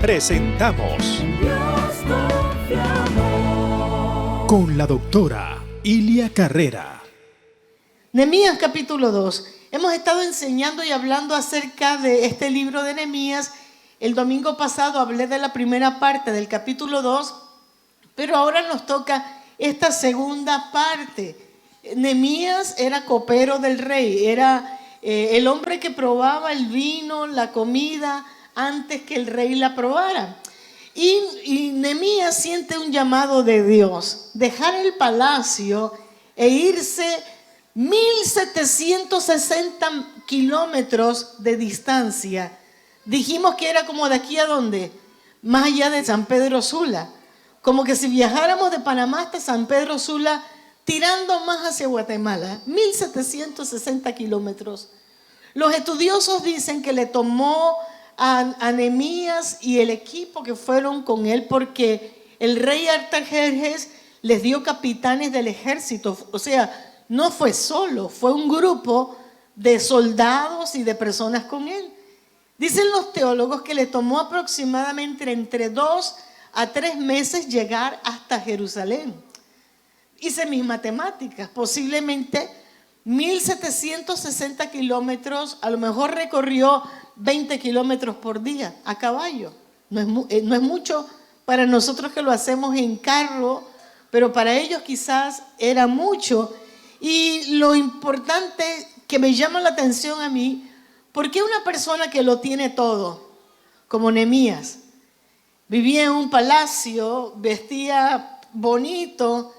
presentamos Dios confiamos. con la doctora Ilia Carrera. Nehemías capítulo 2. Hemos estado enseñando y hablando acerca de este libro de Nehemías. El domingo pasado hablé de la primera parte del capítulo 2, pero ahora nos toca esta segunda parte. Nehemías era copero del rey, era el hombre que probaba el vino, la comida, antes que el rey la probara. Y Nehemías siente un llamado de Dios, dejar el palacio e irse 1760 kilómetros de distancia. Dijimos que era como de aquí a dónde, más allá de San Pedro Sula, como que si viajáramos de Panamá hasta San Pedro Sula, tirando más hacia Guatemala, 1760 kilómetros. Los estudiosos dicen que le tomó a Nehemías y el equipo que fueron con él porque el rey Artajerjes les dio capitanes del ejército. O sea, no fue solo, fue un grupo de soldados y de personas con él. Dicen los teólogos que le tomó aproximadamente entre 2 a 3 meses llegar hasta Jerusalén. Hice mis matemáticas, posiblemente 1760 kilómetros, a lo mejor recorrió 20 kilómetros por día a caballo. No es mucho para nosotros que lo hacemos en carro, pero para ellos quizás era mucho. Y lo importante que me llama la atención a mí, ¿por qué una persona que lo tiene todo, como Nehemías, vivía en un palacio, vestía bonito,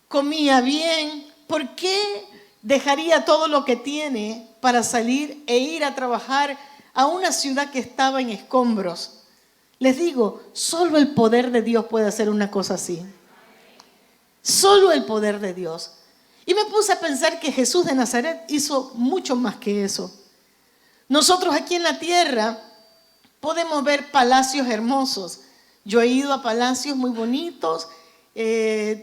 comía bien, ¿por qué dejaría todo lo que tiene para salir e ir a trabajar a una ciudad que estaba en escombros? Les digo, solo el poder de Dios puede hacer una cosa así. Solo el poder de Dios. Y me puse a pensar que Jesús de Nazaret hizo mucho más que eso. Nosotros aquí en la tierra podemos ver palacios hermosos. Yo he ido a palacios muy bonitos,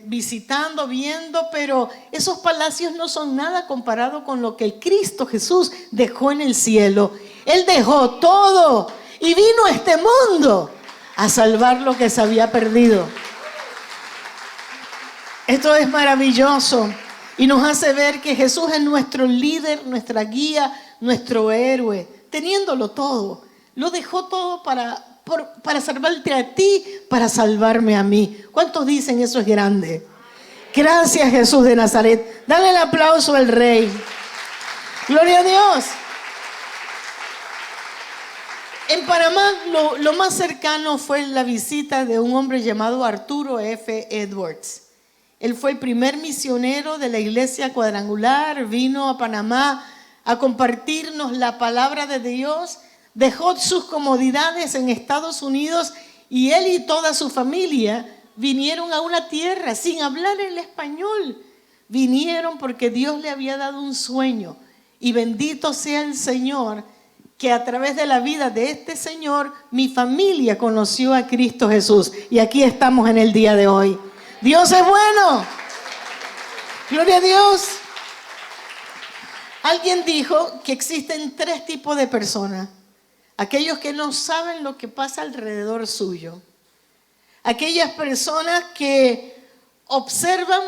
visitando, viendo, pero esos palacios no son nada comparado con lo que el Cristo Jesús dejó en el cielo. Él dejó todo y vino a este mundo a salvar lo que se había perdido. Esto es maravilloso y nos hace ver que Jesús es nuestro líder, nuestra guía, nuestro héroe, teniéndolo todo. Lo dejó todo para salvarte a ti, para salvarme a mí. ¿Cuántos dicen eso es grande? Gracias, Jesús de Nazaret. Dale el aplauso al Rey. Gloria a Dios. En Panamá lo más cercano fue la visita de un hombre llamado Arturo F. Edwards. Él fue el primer misionero de la iglesia cuadrangular, vino a Panamá a compartirnos la palabra de Dios, dejó sus comodidades en Estados Unidos y él y toda su familia vinieron a una tierra sin hablar el español. Vinieron porque Dios le había dado un sueño y bendito sea el Señor que a través de la vida de este señor mi familia conoció a Cristo Jesús y aquí estamos en el día de hoy. Dios es bueno. Gloria a Dios. Alguien dijo que existen 3 tipos de personas. Aquellos que no saben lo que pasa alrededor suyo. Aquellas personas que observan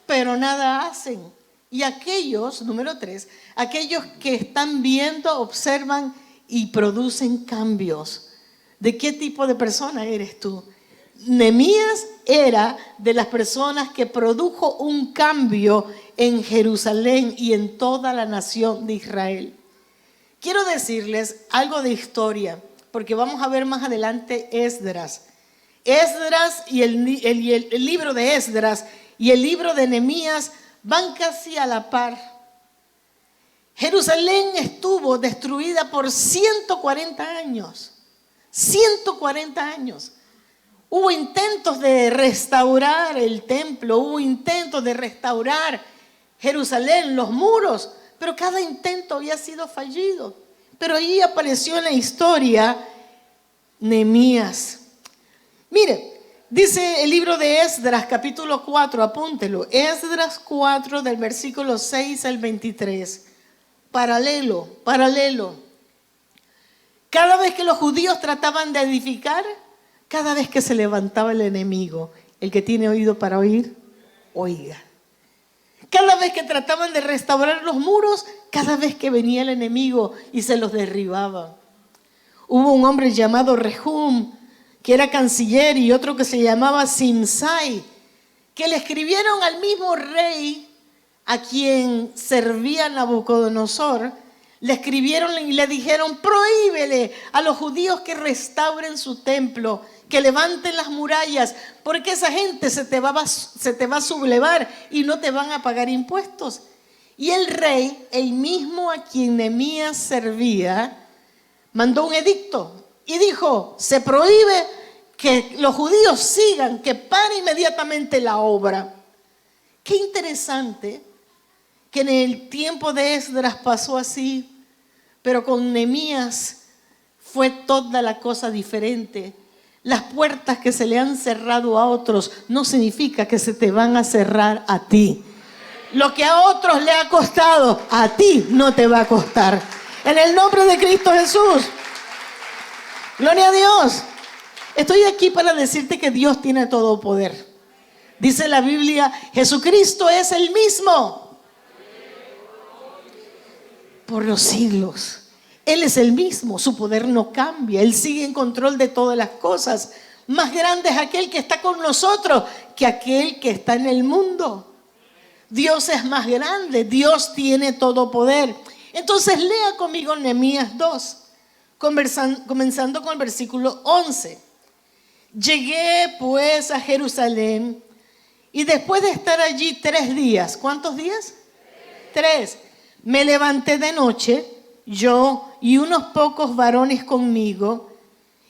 pero nada hacen. Y aquellos, número 3, aquellos que están viendo, observan y producen cambios. ¿De qué tipo de persona eres tú? Nehemías era de las personas que produjo un cambio en Jerusalén y en toda la nación de Israel. Quiero decirles algo de historia, porque vamos a ver más adelante Esdras. Esdras y el libro de Esdras y el libro de Nehemías van casi a la par. Jerusalén estuvo destruida por 140 años. 140 años. Hubo intentos de restaurar el templo, hubo intentos de restaurar Jerusalén, los muros, pero cada intento había sido fallido. Pero ahí apareció en la historia Nehemías. Mire, dice el libro de Esdras, capítulo 4, apúntelo. Esdras 4, del versículo 6 al 23. Paralelo. Cada vez que los judíos trataban de edificar, Cada vez que se levantaba el enemigo, el que tiene oído para oír, oiga. Cada vez que trataban de restaurar los muros, cada vez que venía el enemigo y se los derribaba. Hubo un hombre llamado Rehum, que era canciller, y otro que se llamaba Simsai, que le escribieron al mismo rey a quien servía Nabucodonosor. Le escribieron y le dijeron: prohíbele a los judíos que restauren su templo, que levanten las murallas, porque esa gente se te va a sublevar y no te van a pagar impuestos. Y el rey, el mismo a quien Nehemías servía, mandó un edicto y dijo: se prohíbe que los judíos sigan, que pare inmediatamente la obra. Qué interesante que en el tiempo de Esdras pasó así, pero con Nehemías fue toda la cosa diferente. Las puertas que se le han cerrado a otros no significa que se te van a cerrar a ti. Lo que a otros le ha costado, a ti no te va a costar. En el nombre de Cristo Jesús. Gloria a Dios. Estoy aquí para decirte que Dios tiene todo poder. Dice la Biblia: Jesucristo es el mismo por los siglos. Él es el mismo, su poder no cambia. Él sigue en control de todas las cosas. Más grande es aquel que está con nosotros que aquel que está en el mundo. Dios es más grande, Dios tiene todo poder. Entonces lea conmigo Nehemías 2, comenzando con el versículo 11. Llegué pues a Jerusalén y después de estar allí 3 días, ¿cuántos días? 3. Me levanté de noche, yo y unos pocos varones conmigo,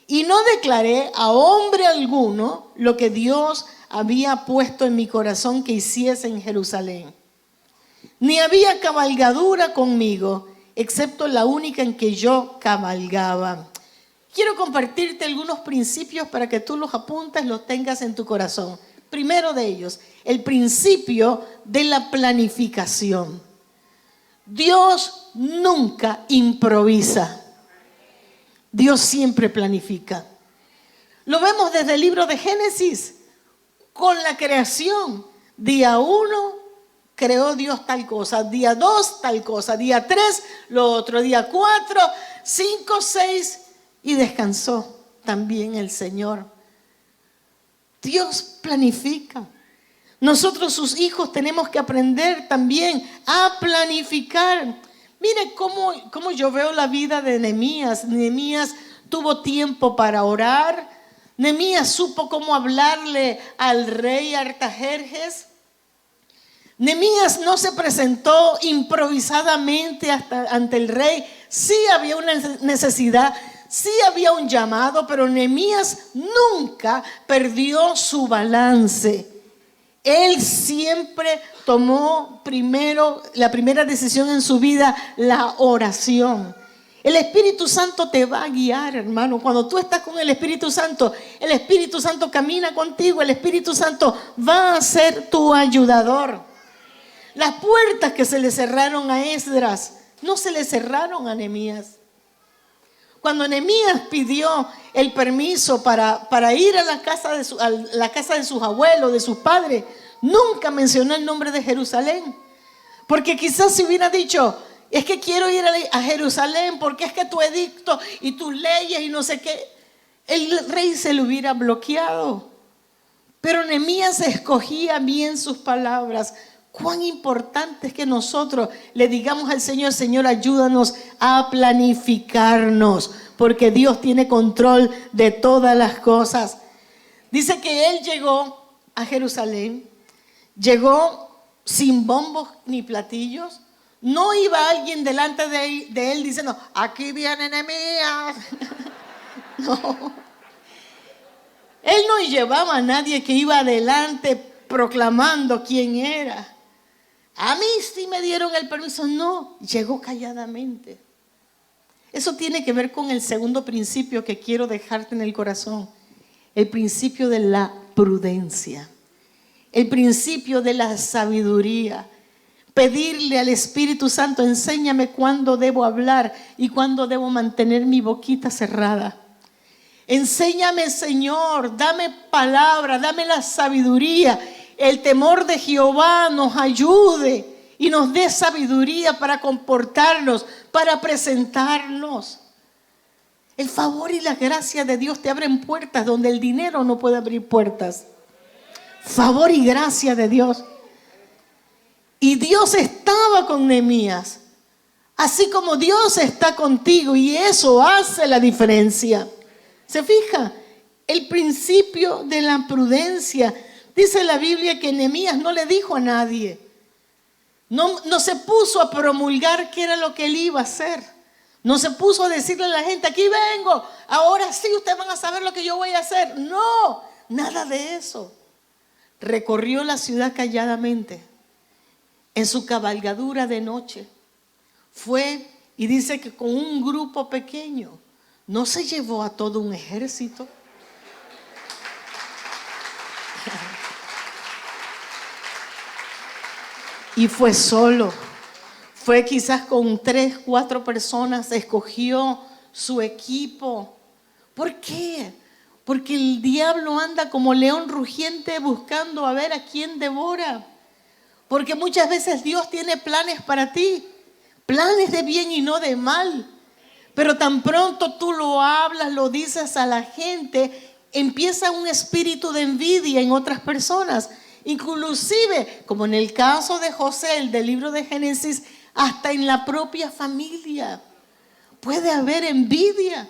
y no declaré a hombre alguno lo que Dios había puesto en mi corazón que hiciese en Jerusalén. Ni había cabalgadura conmigo, excepto la única en que yo cabalgaba. Quiero compartirte algunos principios para que tú los apuntes, los tengas en tu corazón. Primero de ellos, el principio de la planificación. Dios nunca improvisa. Dios siempre planifica. Lo vemos desde el libro de Génesis, con la creación. Día 1 creó Dios tal cosa, día 2 tal cosa, día 3 lo otro, día 4, 5, 6 y descansó también el Señor. Dios planifica. Nosotros, sus hijos, tenemos que aprender también a planificar. Mire cómo yo veo la vida de Nehemías. Nehemías tuvo tiempo para orar. Nehemías supo cómo hablarle al rey Artajerjes. Nehemías no se presentó improvisadamente ante el rey. Sí había una necesidad, sí había un llamado, pero Nehemías nunca perdió su balance. Él siempre tomó la primera decisión en su vida, la oración. El Espíritu Santo te va a guiar, hermano. Cuando tú estás con el Espíritu Santo camina contigo. El Espíritu Santo va a ser tu ayudador. Las puertas que se le cerraron a Esdras no se le cerraron a Nehemías. Cuando Nehemías pidió el permiso para ir a la casa de sus abuelos, de sus padres, nunca mencionó el nombre de Jerusalén. Porque quizás si hubiera dicho: es que quiero ir a Jerusalén porque es que tu edicto y tus leyes y no sé qué, el rey se lo hubiera bloqueado. Pero Nehemías escogía bien sus palabras. Cuán importante es que nosotros le digamos al Señor: Señor, ayúdanos a planificarnos, porque Dios tiene control de todas las cosas. Dice que él llegó a Jerusalén, llegó sin bombos ni platillos. No iba alguien delante de él diciendo: aquí viene Nehemías. No. Él no llevaba a nadie que iba adelante proclamando quién era. A mí sí me dieron el permiso. No, llegó calladamente. Eso tiene que ver con el segundo principio que quiero dejarte en el corazón. El principio de la prudencia. El principio de la sabiduría. Pedirle al Espíritu Santo: enséñame cuándo debo hablar y cuándo debo mantener mi boquita cerrada. Enséñame, Señor, dame palabra, dame la sabiduría. El temor de Jehová nos ayude y nos dé sabiduría para comportarnos, para presentarnos. El favor y la gracia de Dios te abren puertas donde el dinero no puede abrir puertas. Favor y gracia de Dios. Y Dios estaba con Nehemías, así como Dios está contigo, y eso hace la diferencia. ¿Se fija? El principio de la prudencia. Dice la Biblia que Nehemías no le dijo a nadie. No se puso a promulgar qué era lo que él iba a hacer. No se puso a decirle a la gente, aquí vengo, ahora sí ustedes van a saber lo que yo voy a hacer. No, nada de eso. Recorrió la ciudad calladamente, en su cabalgadura de noche. Fue y dice que con un grupo pequeño, no se llevó a todo un ejército. Y fue solo. Fue quizás con 3, 4 personas, escogió su equipo. ¿Por qué? Porque el diablo anda como león rugiente buscando a ver a quién devora. Porque muchas veces Dios tiene planes para ti, planes de bien y no de mal. Pero tan pronto tú lo hablas, lo dices a la gente, empieza un espíritu de envidia en otras personas. Inclusive, como en el caso de José, el del libro de Génesis, hasta en la propia familia puede haber envidia.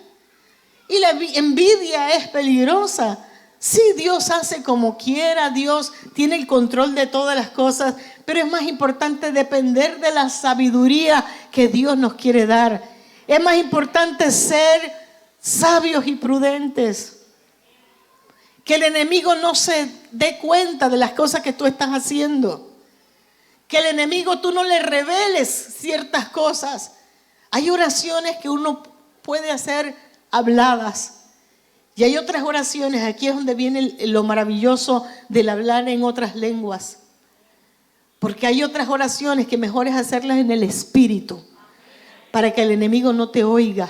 Y la envidia es peligrosa. Sí, Dios hace como quiera, Dios tiene el control de todas las cosas, pero es más importante depender de la sabiduría que Dios nos quiere dar. Es más importante ser sabios y prudentes. Que el enemigo no se dé cuenta de las cosas que tú estás haciendo. Que el enemigo tú no le reveles ciertas cosas. Hay oraciones que uno puede hacer habladas. Y hay otras oraciones, aquí es donde viene lo maravilloso del hablar en otras lenguas. Porque hay otras oraciones que mejor es hacerlas en el espíritu, para que el enemigo no te oiga,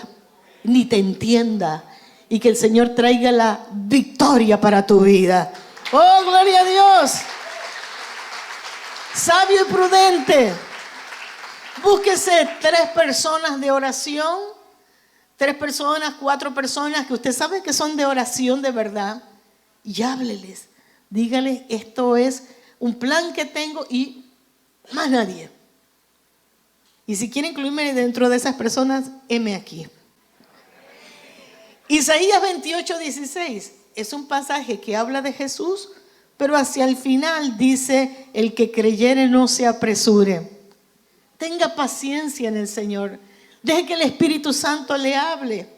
ni te entienda, y que el Señor traiga la victoria para tu vida. ¡Oh, gloria a Dios! Sabio y prudente. Búsquese 3 personas de oración, 3 personas, 4 personas que usted sabe que son de oración de verdad, y hábleles. Dígales, esto es un plan que tengo y más nadie. Y si quiere incluirme dentro de esas personas, heme aquí. Isaías 28:16 es un pasaje que habla de Jesús, pero hacia el final dice, el que creyere no se apresure. Tenga paciencia en el Señor. Deje que el Espíritu Santo le hable.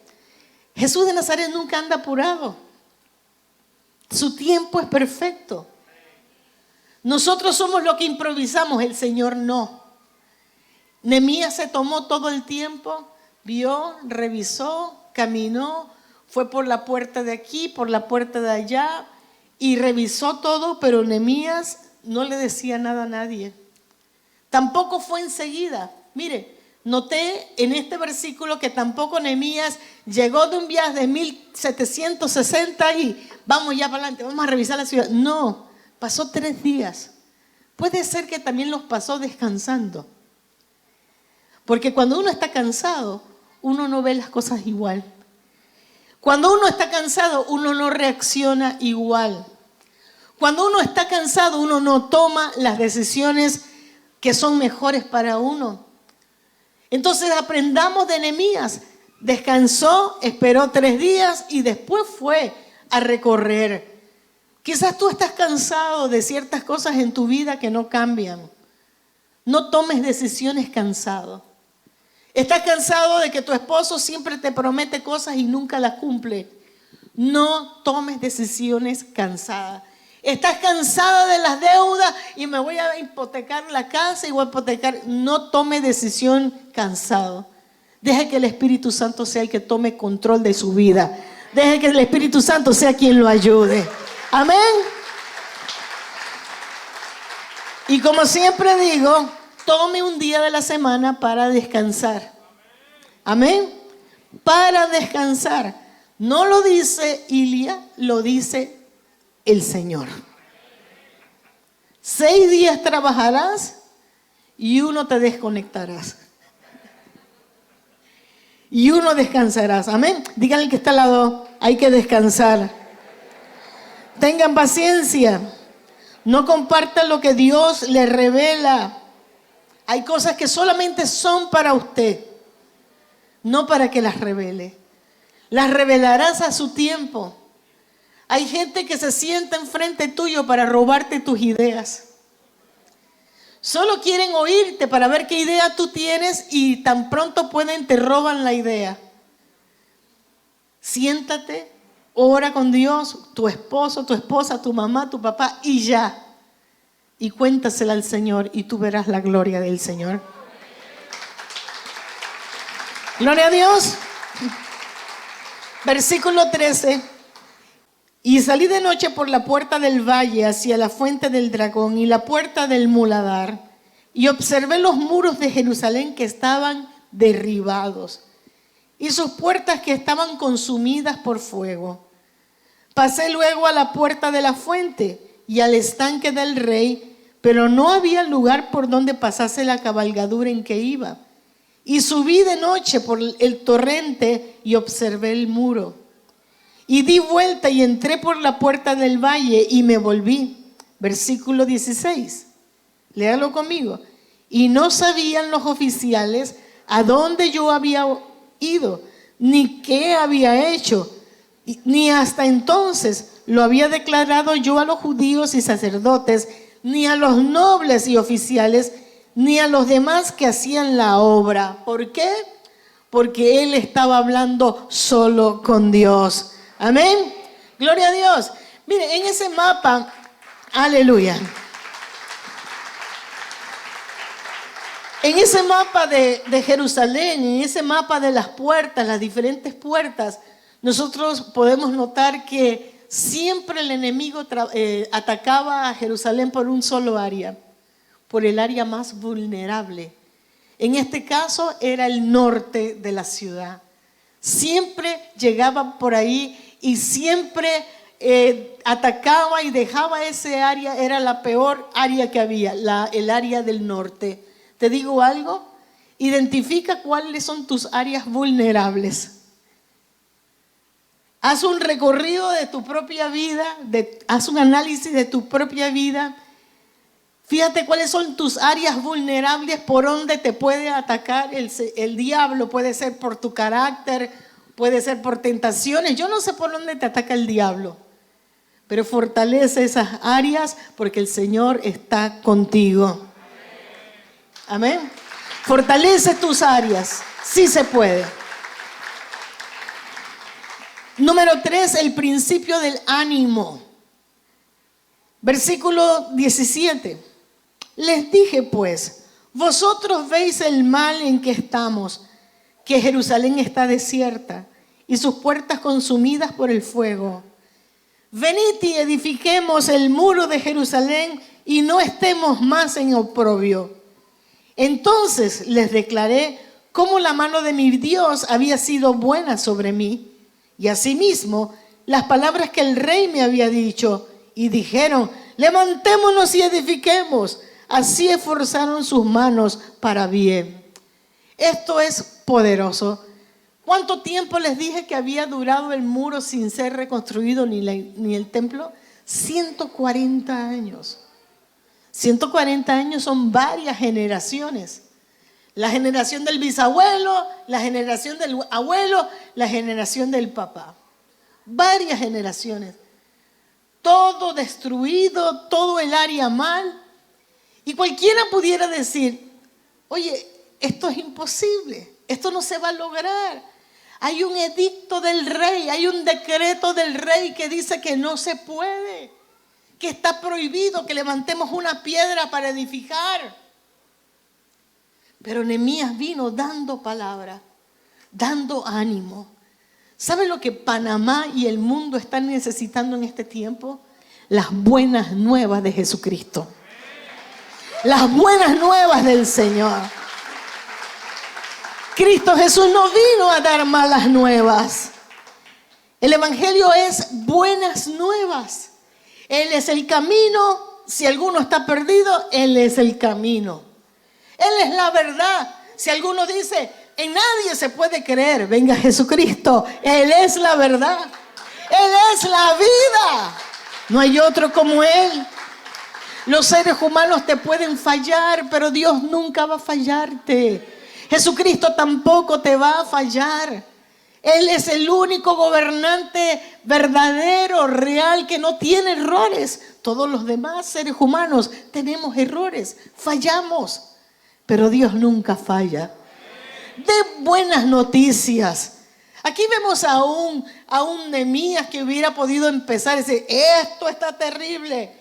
Jesús de Nazaret nunca anda apurado. Su tiempo es perfecto. Nosotros somos los que improvisamos, el Señor no. Nehemías se tomó todo el tiempo, vio, revisó, caminó, fue por la puerta de aquí, por la puerta de allá y revisó todo, pero Nehemías no le decía nada a nadie. Tampoco fue enseguida. Mire, noté en este versículo que tampoco Nehemías llegó de un viaje de 1760 y vamos ya para adelante, vamos a revisar la ciudad. No, pasó 3 días. Puede ser que también los pasó descansando. Porque cuando uno está cansado, uno no ve las cosas igual. Cuando uno está cansado, uno no reacciona igual. Cuando uno está cansado, uno no toma las decisiones que son mejores para uno. Entonces aprendamos de Nehemías. Descansó, esperó 3 días y después fue a recorrer. Quizás tú estás cansado de ciertas cosas en tu vida que no cambian. No tomes decisiones cansado. Estás cansado de que tu esposo siempre te promete cosas y nunca las cumple. No tomes decisiones cansadas. Estás cansada de las deudas y me voy a hipotecar la casa y voy a hipotecar. No tome decisión cansado. Deje que el Espíritu Santo sea el que tome control de su vida. Deje que el Espíritu Santo sea quien lo ayude. Amén. Y como siempre digo, tome un día de la semana para descansar. Amén. Para descansar. No lo dice Ilia, lo dice el Señor. 6 días trabajarás y 1 te desconectarás. Y 1 descansarás. Amén. Díganle que está al lado, hay que descansar. Tengan paciencia. No compartan lo que Dios les revela. Hay cosas que solamente son para usted, no para que las revele. Las revelarás a su tiempo. Hay gente que se sienta enfrente tuyo para robarte tus ideas. Solo quieren oírte para ver qué idea tú tienes y tan pronto pueden te roban la idea. Siéntate, ora con Dios, tu esposo, tu esposa, tu mamá, tu papá y ya. Y cuéntasela al Señor y tú verás la gloria del Señor. Gloria a Dios. Versículo 13. Y salí de noche por la puerta del valle hacia la fuente del dragón y la puerta del muladar, y observé los muros de Jerusalén que estaban derribados y sus puertas que estaban consumidas por fuego. Pasé luego a la puerta de la fuente y al estanque del rey, pero no había lugar por donde pasase la cabalgadura en que iba. Y subí de noche por el torrente y observé el muro. Y di vuelta y entré por la puerta del valle y me volví. Versículo 16. Léalo conmigo. Y no sabían los oficiales a dónde yo había ido, ni qué había hecho, ni hasta entonces lo había declarado yo a los judíos y sacerdotes, ni a los nobles y oficiales, ni a los demás que hacían la obra. ¿Por qué? Porque él estaba hablando solo con Dios. Amén. Gloria a Dios. Mire, en ese mapa, aleluya. En ese mapa de Jerusalén, en ese mapa de las puertas, las diferentes puertas, nosotros podemos notar que siempre el enemigo atacaba a Jerusalén por un solo área, por el área más vulnerable. En este caso era el norte de la ciudad. Siempre llegaba por ahí y siempre atacaba y dejaba ese área, era la peor área que había, el área del norte. Te digo algo, identifica cuáles son tus áreas vulnerables. Haz un recorrido de tu propia vida, haz un análisis de tu propia vida. Fíjate cuáles son tus áreas vulnerables por donde te puede atacar el diablo. Puede ser por tu carácter, puede ser por tentaciones. Yo no sé por dónde te ataca el diablo, pero fortalece esas áreas porque el Señor está contigo. Amén. Fortalece tus áreas. Sí se puede. Número 3, el principio del ánimo. Versículo 17. Les dije pues, vosotros veis el mal en que estamos, que Jerusalén está desierta y sus puertas consumidas por el fuego. Venid y edifiquemos el muro de Jerusalén y no estemos más en oprobio. Entonces les declaré cómo la mano de mi Dios había sido buena sobre mí, y asimismo las palabras que el rey me había dicho, y dijeron, levantémonos y edifiquemos. Así esforzaron sus manos para bien. Esto es poderoso. ¿Cuánto tiempo les dije que había durado el muro sin ser reconstruido ni el templo? 140 años. 140 años son varias generaciones. La generación del bisabuelo, la generación del abuelo, la generación del papá. Varias generaciones. Todo destruido, todo el área mal. Y cualquiera pudiera decir, oye, esto es imposible, esto no se va a lograr. Hay un edicto del rey, hay un decreto del rey que dice que no se puede, que está prohibido que levantemos una piedra para edificar. Pero Nehemías vino dando palabra, dando ánimo. ¿Sabe lo que Panamá y el mundo están necesitando en este tiempo? Las buenas nuevas de Jesucristo. Las buenas nuevas del Señor. Cristo Jesús no vino a dar malas nuevas. El evangelio es buenas nuevas. Él es el camino. Si alguno está perdido, Él es el camino. Él es la verdad. Si alguno dice, en nadie se puede creer, venga Jesucristo. Él es la verdad. Él es la vida. No hay otro como Él. Los seres humanos te pueden fallar, pero Dios nunca va a fallarte. Jesucristo tampoco te va a fallar. Él es el único gobernante verdadero, real, que no tiene errores. Todos los demás seres humanos tenemos errores, fallamos, pero Dios nunca falla. De buenas noticias. Aquí vemos a un Nehemías que hubiera podido empezar y decir, esto está terrible,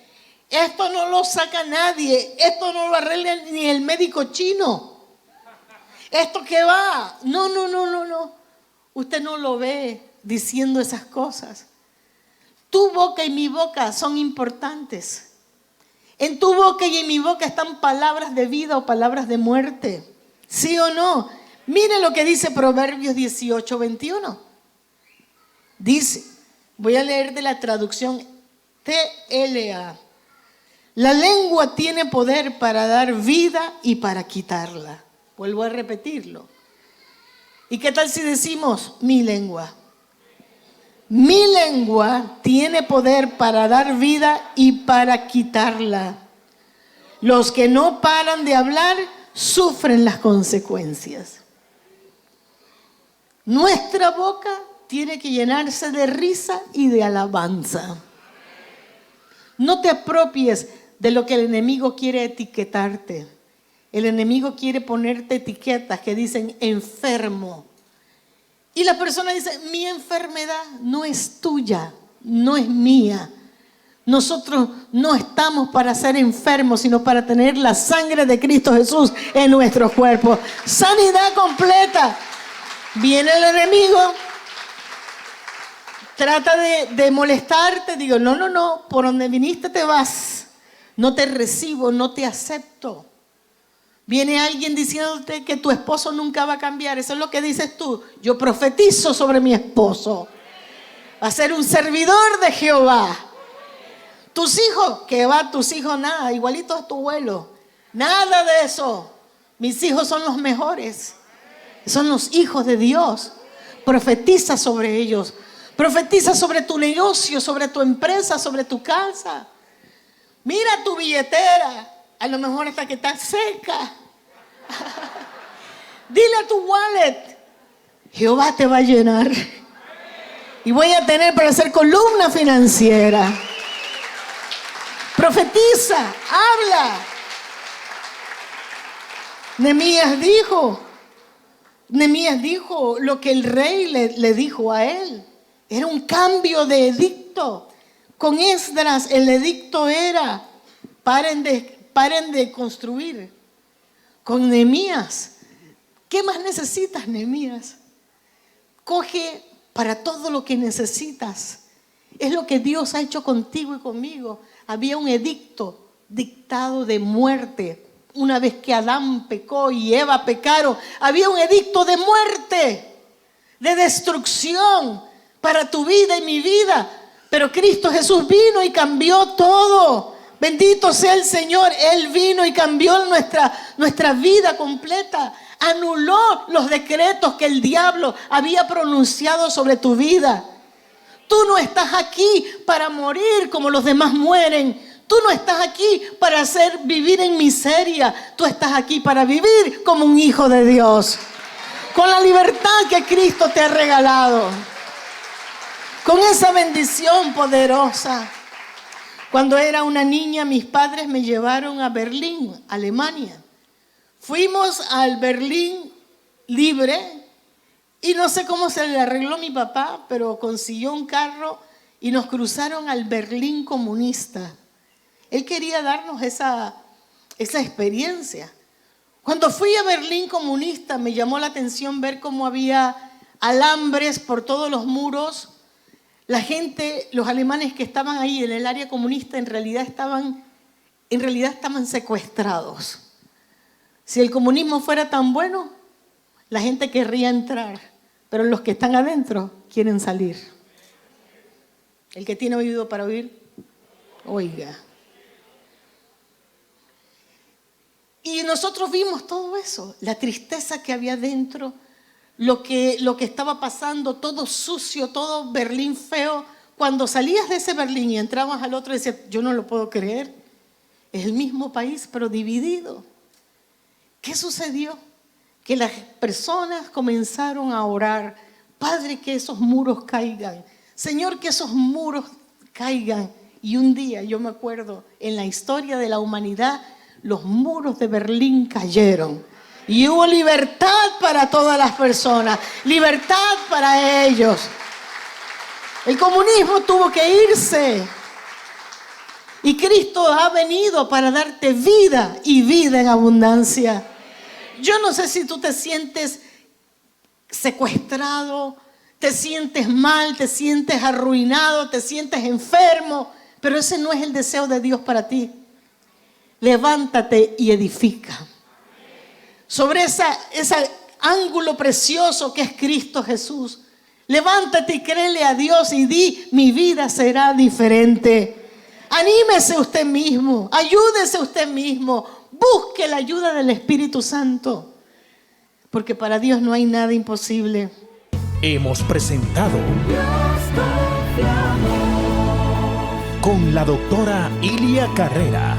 esto no lo saca nadie, esto no lo arregla ni el médico chino. ¿Esto qué va? No. Usted no lo ve diciendo esas cosas. Tu boca y mi boca son importantes. En tu boca y en mi boca están palabras de vida o palabras de muerte. ¿Sí o no? Mire lo que dice Proverbios 18:21. Dice, voy a leer de la traducción TLA. La lengua tiene poder para dar vida y para quitarla. Vuelvo a repetirlo. ¿Y qué tal si decimos mi lengua? Mi lengua tiene poder para dar vida y para quitarla. Los que no paran de hablar sufren las consecuencias. Nuestra boca tiene que llenarse de risa y de alabanza. No te apropies de lo que el enemigo quiere etiquetarte. El enemigo quiere ponerte etiquetas que dicen enfermo. Y la persona dice, mi enfermedad no es tuya, no es mía. Nosotros no estamos para ser enfermos, sino para tener la sangre de Cristo Jesús en nuestros cuerpos. Sanidad completa. Viene el enemigo, trata de molestarte. Digo, no, por donde viniste te vas. No te recibo, no te acepto. Viene alguien diciéndote que tu esposo nunca va a cambiar. Eso es lo que dices tú. Yo profetizo sobre mi esposo. Va a ser un servidor de Jehová. Tus hijos, ¿qué va? Tus hijos nada, igualito a tu abuelo. Nada de eso. Mis hijos son los mejores. Son los hijos de Dios. Profetiza sobre ellos. Profetiza sobre tu negocio, sobre tu empresa, sobre tu casa. Mira tu billetera. A lo mejor hasta que está seca. Dile a tu wallet, Jehová te va a llenar. Y voy a tener para ser columna financiera. Profetiza, habla. Nehemías dijo lo que el rey le dijo a él. Era un cambio de edicto. Con Esdras el edicto era, paren de construir. Con Nehemías, ¿qué más necesitas, Nehemías? Coge para todo lo que necesitas. Es lo que Dios ha hecho contigo y conmigo. Había un edicto dictado de muerte. Una vez que Adán pecó y Eva pecaron, había un edicto de muerte, de destrucción para tu vida y mi vida. Pero Cristo Jesús vino y cambió todo. Bendito sea el Señor. Él vino y cambió nuestra vida completa. Anuló los decretos que el diablo había pronunciado sobre tu vida. Tú no estás aquí para morir como los demás mueren. Tú no estás aquí para vivir en miseria. Tú estás aquí para vivir como un hijo de Dios. Con la libertad que Cristo te ha regalado. Con esa bendición poderosa. Cuando era una niña, mis padres me llevaron a Berlín, Alemania. Fuimos al Berlín libre y no sé cómo se le arregló a mi papá, pero consiguió un carro y nos cruzaron al Berlín comunista. Él quería darnos esa experiencia. Cuando fui a Berlín comunista me llamó la atención ver cómo había alambres por todos los muros. La gente, los alemanes que estaban ahí en el área comunista en realidad estaban secuestrados. Si el comunismo fuera tan bueno, la gente querría entrar, pero los que están adentro quieren salir. El que tiene oído para oír, oiga. Y nosotros vimos todo eso, la tristeza que había dentro, lo que estaba pasando, todo sucio, todo Berlín feo. Cuando salías de ese Berlín y entrabas al otro, decías, yo no lo puedo creer. Es el mismo país, pero dividido. ¿Qué sucedió? Que las personas comenzaron a orar. Padre, que esos muros caigan. Señor, que esos muros caigan. Y un día, yo me acuerdo, en la historia de la humanidad, los muros de Berlín cayeron. Y hubo libertad para todas las personas. Libertad para ellos. El comunismo tuvo que irse. Y Cristo ha venido para darte vida y vida en abundancia. Yo no sé si tú te sientes secuestrado, te sientes mal, te sientes arruinado, te sientes enfermo, pero ese no es el deseo de Dios para ti. Levántate y edifica. Sobre ese ángulo precioso que es Cristo Jesús. Levántate y créele a Dios y di, mi vida será diferente. Anímese usted mismo, ayúdese usted mismo, busque la ayuda del Espíritu Santo, porque para Dios no hay nada imposible. Hemos presentado con la doctora Ilia Carrera